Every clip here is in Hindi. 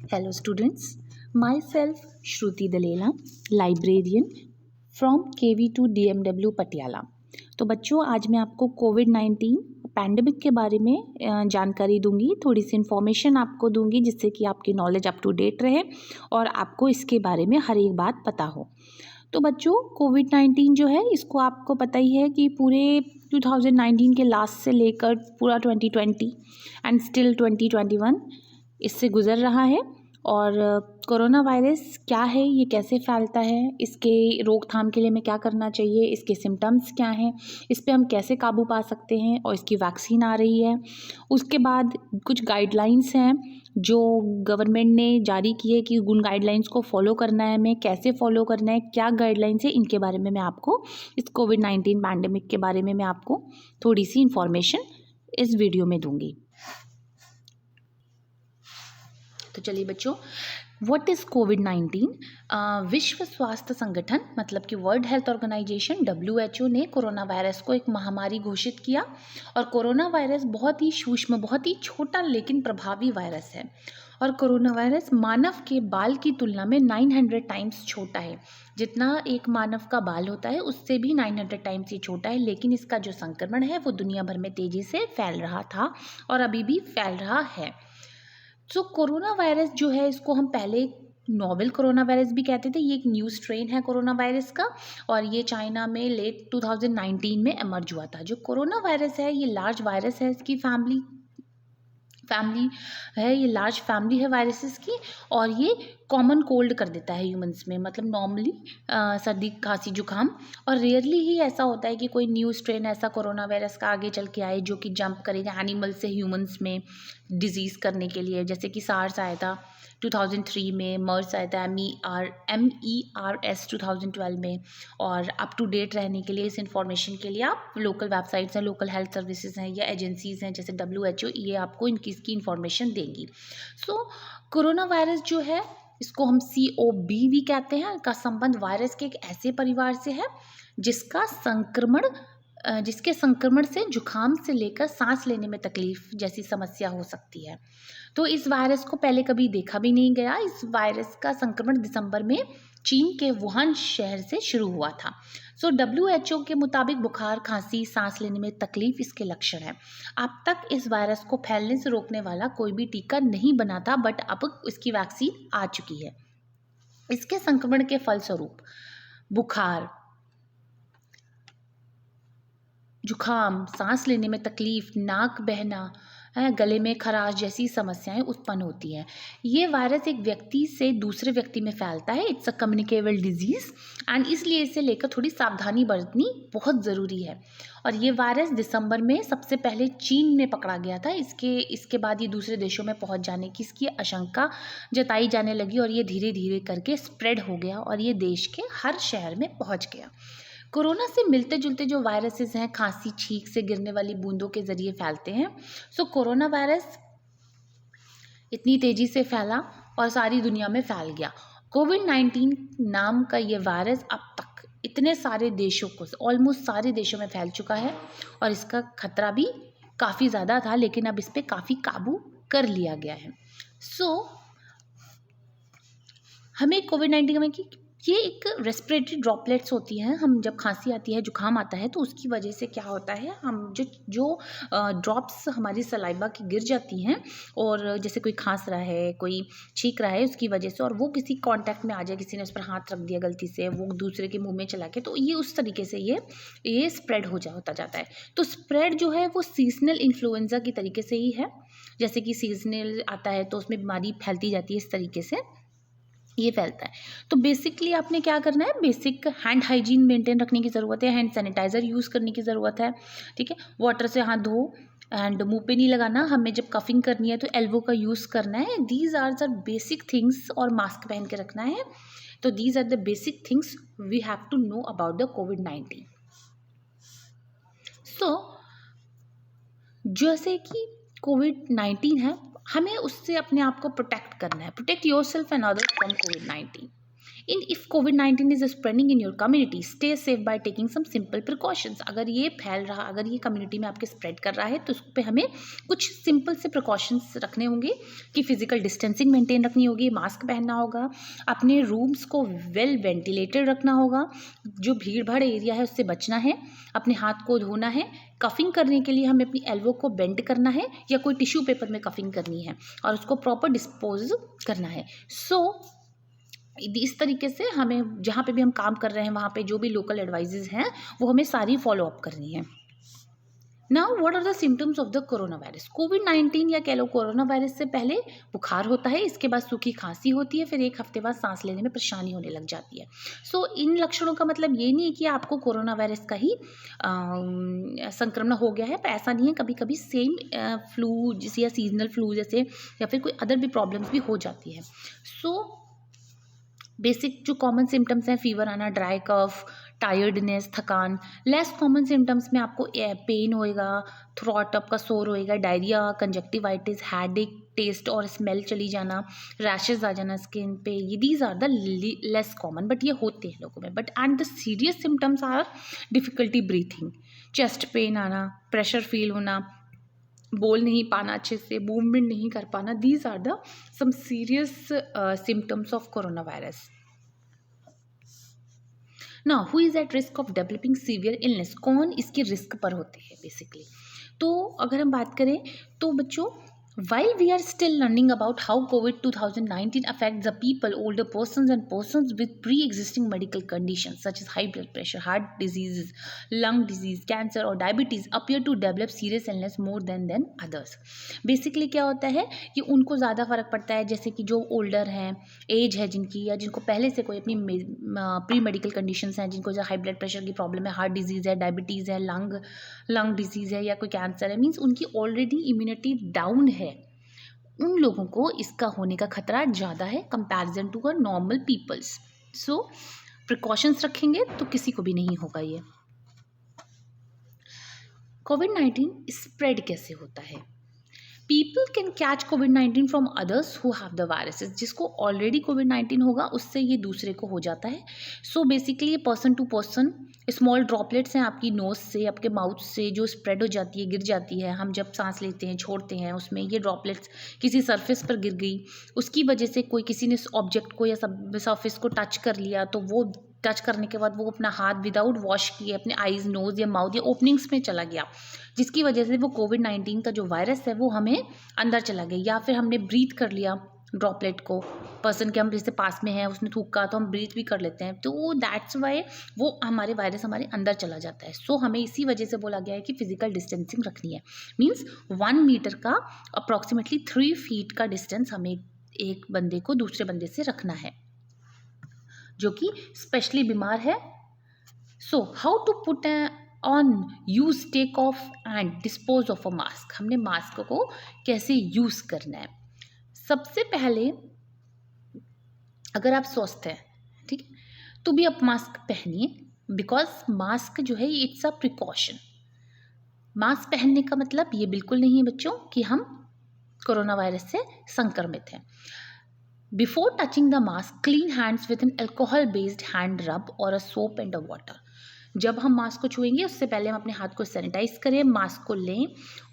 Hello students, myself Shruti Dalela, librarian from KV2 DMW Patiala. तो बच्चों आज मैं आपको कोविड-19 पैंडमिक के बारे में जानकारी दूंगी, थोड़ी सी इन्फॉर्मेशन आपको दूंगी जिससे कि आपकी नॉलेज अप टू डेट रहे और आपको इसके बारे में हर एक बात पता हो। तो बच्चों कोविड-19 जो है इसको आपको पता ही है कि पूरे 2019 के लास्ट से लेकर पूरा 2020 एंड स्टिल 2021 इससे गुज़र रहा है। और कोरोना वायरस क्या है, ये कैसे फैलता है, इसके रोकथाम के लिए हमें क्या करना चाहिए, इसके सिम्टम्स क्या हैं, इस पे हम कैसे काबू पा सकते हैं और इसकी वैक्सीन आ रही है। उसके बाद कुछ गाइडलाइंस हैं जो गवर्नमेंट ने जारी की है कि उन गाइडलाइंस को फॉलो करना है, हमें कैसे फॉलो करना है, क्या गाइडलाइंस है, इनके बारे में मैं आपको इस कोविड-19 पैंडेमिक के बारे में मैं आपको थोड़ी सी इन्फॉर्मेशन इस वीडियो में दूंगी। तो चलिए बच्चों, व्हाट इज़ कोविड-19? विश्व स्वास्थ्य संगठन मतलब कि वर्ल्ड हेल्थ ऑर्गेनाइजेशन WHO ने कोरोना वायरस को एक महामारी घोषित किया। और कोरोना वायरस बहुत ही सूक्ष्म, बहुत ही छोटा लेकिन प्रभावी वायरस है। और कोरोना वायरस मानव के बाल की तुलना में 900 टाइम्स छोटा है। जितना एक मानव का बाल होता है उससे भी 900 टाइम्स ही छोटा है, लेकिन इसका जो संक्रमण है वो दुनिया भर में तेज़ी से फैल रहा था और अभी भी फैल रहा है। तो कोरोना वायरस जो है इसको हम पहले नोवेल कोरोना वायरस भी कहते थे। ये एक न्यू स्ट्रेन है कोरोना वायरस का और ये चाइना में लेट 2019 में एमर्ज हुआ था। जो कोरोना वायरस है ये लार्ज वायरस है, इसकी फैमिली है, ये लार्ज फैमिली है वायरसेस की। और ये कॉमन कोल्ड कर देता है ह्यूमंस में, मतलब नॉर्मली सर्दी खांसी जुकाम। और रेयरली ही ऐसा होता है कि कोई न्यू स्ट्रेन ऐसा कोरोना वायरस का आगे चल के आए जो कि जंप करेगा एनिमल से ह्यूमंस में डिजीज़ करने के लिए। जैसे कि सार्स आया था 2003 में, मर्स आया था MERS 2012 में। और अप टू डेट रहने के लिए, इस इंफॉर्मेशन के लिए आप लोकल वेबसाइट्स हैं, लोकल हेल्थ सर्विसेज हैं या एजेंसीज़ हैं जैसे WHO, ये आपको इनकी इसकी इंफॉर्मेशन देंगी। सो कोरोना वायरस जो है इसको हम COV भी कहते हैं। का संबंध वायरस के एक ऐसे परिवार से है जिसके संक्रमण से जुखाम से लेकर सांस लेने में तकलीफ जैसी समस्या हो सकती है। तो इस वायरस को पहले कभी देखा भी नहीं गया। इस वायरस का संक्रमण दिसंबर में चीन के वुहान शहर से शुरू हुआ था। सो WHO के मुताबिक बुखार, खांसी, सांस लेने में तकलीफ इसके लक्षण हैं। अब तक इस वायरस को फैलने से रोकने वाला कोई भी टीका नहीं बना था, बट अब इसकी वैक्सीन आ चुकी है। इसके संक्रमण के फलस्वरूप बुखार, जुखाम, सांस लेने में तकलीफ, नाक बहना, गले में खराश जैसी समस्याएं उत्पन्न होती हैं। ये वायरस एक व्यक्ति से दूसरे व्यक्ति में फैलता है। It's a communicable disease and इसलिए इसे लेकर थोड़ी सावधानी बरतनी बहुत ज़रूरी है। और ये वायरस दिसंबर में सबसे पहले चीन में पकड़ा गया था। इसके बाद ये दूसरे देशों में पहुंच जाने की इसकी आशंका जताई जाने लगी और ये धीरे धीरे करके स्प्रेड हो गया और ये देश के हर शहर में पहुंच गया। कोरोना से मिलते जुलते जो वायरसेस हैं, खांसी, छींक से गिरने वाली बूंदों के जरिए फैलते हैं। सो कोरोना वायरस इतनी तेजी से फैला और सारी दुनिया में फैल गया। कोविड-19 नाम का ये वायरस अब तक इतने सारे देशों को, ऑलमोस्ट सारे देशों में फैल चुका है और इसका खतरा भी काफ़ी ज़्यादा था, लेकिन अब इस पर काफ़ी काबू कर लिया गया है। सो हमें कोविड-19 में ये एक रेस्पिरेटरी ड्रॉपलेट्स होती हैं। हम जब खांसी आती है, जुकाम आता है, तो उसकी वजह से क्या होता है, हम जो ड्रॉप्स हमारी सलाइवा की गिर जाती हैं और जैसे कोई खांस रहा है, कोई छींक रहा है उसकी वजह से, और वो किसी कांटेक्ट में आ जाए, किसी ने उस पर हाथ रख दिया गलती से, वो दूसरे के मुंह में चला के, तो ये उस तरीके से ये स्प्रेड होता जाता है। तो स्प्रेड जो है वो सीजनल इन्फ्लुएंजा की तरीके से ही है। जैसे कि सीजनल आता है तो उसमें बीमारी फैलती जाती है, इस तरीके से ये फैलता है। तो बेसिकली आपने क्या करना है, बेसिक हैंड हाइजीन मेंटेन रखने की ज़रूरत है, हैंड सैनिटाइज़र यूज़ करने की ज़रूरत है, ठीक है। वाटर से हाथ धो एंड मुंह पे नहीं लगाना। हमें जब कफिंग करनी है तो एल्बो का यूज़ करना है। These are the basic things. और मास्क पहन के रखना है। तो these are the basic things we have to know about the कोविड-19। सो जैसे कि कोविड-19 है, हमें उससे अपने आप को प्रोटेक्ट करना है। Protect yourself and others from कोविड-19। If COVID-19 is spreading in your community, stay safe by taking some simple precautions. अगर ये फैल रहा, अगर ये कम्युनिटी में आपके स्प्रेड कर रहा है तो उस पर हमें कुछ सिंपल से प्रिकॉशंस रखने होंगे कि फिजिकल डिस्टेंसिंग मेंटेन रखनी होगी, मास्क पहनना होगा, अपने रूम्स को वेल वेंटिलेटेड रखना होगा, जो भीड़ भाड़ एरिया है उससे बचना है, अपने हाथ को धोना है, कफिंग करने के लिए हमें अपनी एल्बो को बेंड करना है या कोई टिश्यू पेपर में कफिंग करनी है और उसको प्रॉपर डिस्पोज करना है। इस तरीके से हमें जहाँ पे भी हम काम कर रहे हैं वहाँ पे जो भी लोकल एडवाइजेज हैं वो हमें सारी फॉलो अप करनी है। Now what are the symptoms of the corona virus. COVID-19 या कह लो कोरोना वायरस से पहले बुखार होता है, इसके बाद सूखी खांसी होती है, फिर एक हफ्ते बाद सांस लेने में परेशानी होने लग जाती है। इन लक्षणों का मतलब ये नहीं है कि आपको कोरोना वायरस का ही संक्रमण हो गया है, पर ऐसा नहीं है, कभी कभी सेम फ्लू जैसे या सीजनल फ्लू जैसे या फिर कोई अदर भी प्रॉब्लम्स भी हो जाती है। बेसिक जो कॉमन सिम्टम्स हैं, फीवर आना, ड्राई कफ, टायर्डनेस, थकान। लेस कॉमन सिम्टम्स में आपको पेन होएगा, थ्रोट आपका सोर होएगा, डायरिया, कंजक्टिवाइटिस, हेडेक, टेस्ट और स्मेल चली जाना, रैशेज आ जाना स्किन पे, ये these are the less common, but ये होते हैं लोगों में। But and the serious symptoms are difficulty breathing, chest pain आना, प्रेशर फील होना, बोल नहीं पाना अच्छे से, मूवमेंट नहीं कर पाना, these are the some serious symptoms of corona virus. Now who is at risk of developing severe illness, कौन इसके रिस्क पर होते हैं बेसिकली। तो अगर हम बात करें तो बच्चों, while we are still learning about how COVID 2019 affects the people, older persons and persons with pre-existing medical conditions such as high blood pressure, heart diseases, lung disease, cancer or diabetes appear to develop serious illness more than others. Basically क्या होता है कि उनको ज़्यादा फर्क पड़ता है, जैसे कि जो ओल्डर हैं, एज है जिनकी, या जिनको पहले से कोई अपनी प्री मेडिकल कंडीशंस हैं, जिनको हाई ब्लड प्रेशर की प्रॉब्लम है, हार्ट डिजीज़ है, डायबिटीज़ है, लंग डिजीज़ है या कोई कैंसर है, मीन्स उनकी ऑलरेडी इम्यूनिटी डाउन है, उन लोगों को इसका होने का खतरा ज़्यादा है comparison to a normal peoples. Precautions रखेंगे तो किसी को भी नहीं होगा ये। COVID-19 स्प्रेड कैसे होता है? People can catch COVID-19 from others who have the viruses, जिसको ऑलरेडी COVID-19 होगा उससे ये दूसरे को हो जाता है। बेसिकली ये person to person small droplets हैं आपकी नोज से, आपके माउथ से जो स्प्रेड हो जाती है, गिर जाती है, हम जब सांस लेते हैं, छोड़ते हैं, उसमें ये ड्रॉपलेट्स किसी सरफेस पर गिर गई, उसकी वजह से कोई किसी ने ऑब्जेक्ट को या सरफेस को टच कर लिया, तो वो टच करने के बाद वो अपना हाथ विदाउट वॉश किए अपने आईज, नोज या माउथ या ओपनिंग्स में चला गया, जिसकी वजह से वो COVID-19 का जो वायरस है वो हमें अंदर चला गया, या फिर हमने ब्रीथ कर लिया ड्रॉपलेट को, पर्सन के हम जैसे पास में है उसने थूका तो हम ब्रीथ भी कर लेते हैं, तो दैट्स वाई वो हमारे वायरस हमारे अंदर चला जाता है। हमें इसी वजह से बोला गया है कि फिजिकल डिस्टेंसिंग रखनी है, मीन्स 1 मीटर का अप्रॉक्सीमेटली 3 फीट का डिस्टेंस हमें एक बंदे को दूसरे बंदे से रखना है जो कि स्पेशली बीमार है। How to put on, use, take off and dispose of a mask, हमने मास्क को कैसे यूज करना है। सबसे पहले अगर आप स्वस्थ हैं, ठीक है, तो भी आप मास्क पहनिए, बिकॉज मास्क जो है इट्स अ प्रिकॉशन। मास्क पहनने का मतलब ये बिल्कुल नहीं है बच्चों कि हम कोरोना वायरस से संक्रमित हैं। Before touching the mask, clean hands with an alcohol based hand रब और a soap and a water. जब हम मास्क को छुएंगे उससे पहले हम अपने हाथ को सैनिटाइज करें, मास्क को लें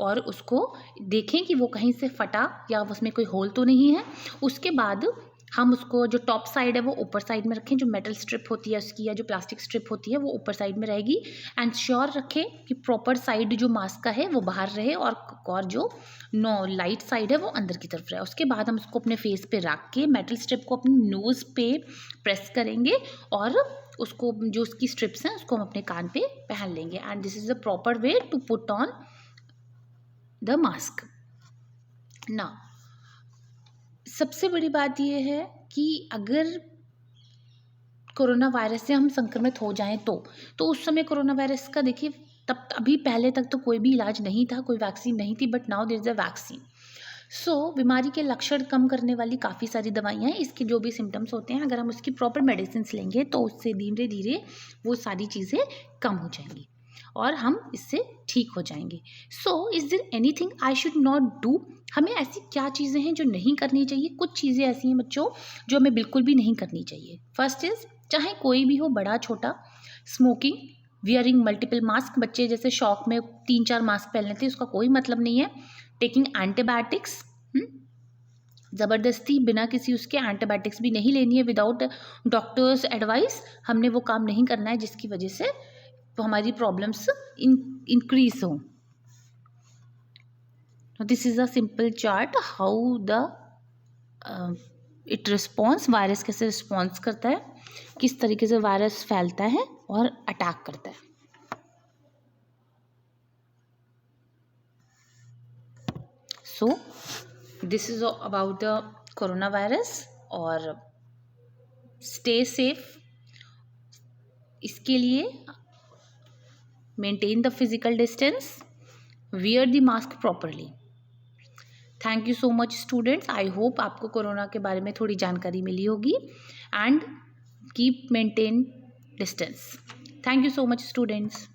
और उसको देखें कि वो कहीं से फटा या उसमें कोई होल तो नहीं है। उसके बाद हम उसको जो टॉप साइड है वो ऊपर साइड में रखें, जो मेटल स्ट्रिप होती है उसकी या जो प्लास्टिक स्ट्रिप होती है वो ऊपर साइड में रहेगी, एंड श्योर रखें कि प्रॉपर साइड जो मास्क का है वो बाहर रहे और जो लाइट साइड है वो अंदर की तरफ रहे। उसके बाद हम उसको अपने फेस पे रख के मेटल स्ट्रिप को अपनी नोज़ पे प्रेस करेंगे और उसको जो उसकी स्ट्रिप्स हैं उसको हम अपने कान पे पहन लेंगे, and this is the proper way to put on the mask. ना सबसे बड़ी बात यह है कि अगर कोरोना वायरस से हम संक्रमित हो जाएं तो उस समय कोरोना वायरस का देखिए तब अभी पहले तक तो कोई भी इलाज नहीं था, कोई वैक्सीन नहीं थी, but now there is a vaccine. बीमारी के लक्षण कम करने वाली काफ़ी सारी दवाइयाँ हैं, इसके जो भी सिम्टम्स होते हैं अगर हम उसकी प्रॉपर मेडिसिन लेंगे तो उससे धीरे धीरे वो सारी चीज़ें कम हो जाएंगी। और हम इससे ठीक हो जाएंगे। So is there anything I should not do? हमें ऐसी क्या चीज़ें हैं जो नहीं करनी चाहिए? कुछ चीज़ें ऐसी हैं बच्चों जो हमें बिल्कुल भी नहीं करनी चाहिए। फर्स्ट इज़, चाहे कोई भी हो, बड़ा छोटा, स्मोकिंग, वियरिंग मल्टीपल मास्क, बच्चे जैसे शौक में 3-4 मास्क पहन लेते हैं, उसका कोई मतलब नहीं है। टेकिंग एंटीबायोटिक्स, ज़बरदस्ती बिना किसी उसके एंटीबायोटिक्स भी नहीं लेनी है विदाउट डॉक्टर्स एडवाइस। हमने वो काम नहीं करना है जिसकी वजह से हमारी प्रॉब्लम्स इंक्रीज हो। This is a simple chart how the it response, virus कैसे रिस्पॉन्स करता है, किस तरीके से वायरस फैलता है और अटैक करता है। So this is about the corona virus. और स्टे सेफ, इसके लिए maintain the physical distance, wear the mask properly. Thank you so much students. I hope आपको कोरोना के बारे में थोड़ी जानकारी मिली होगी। And keep maintain distance. Thank you so much students.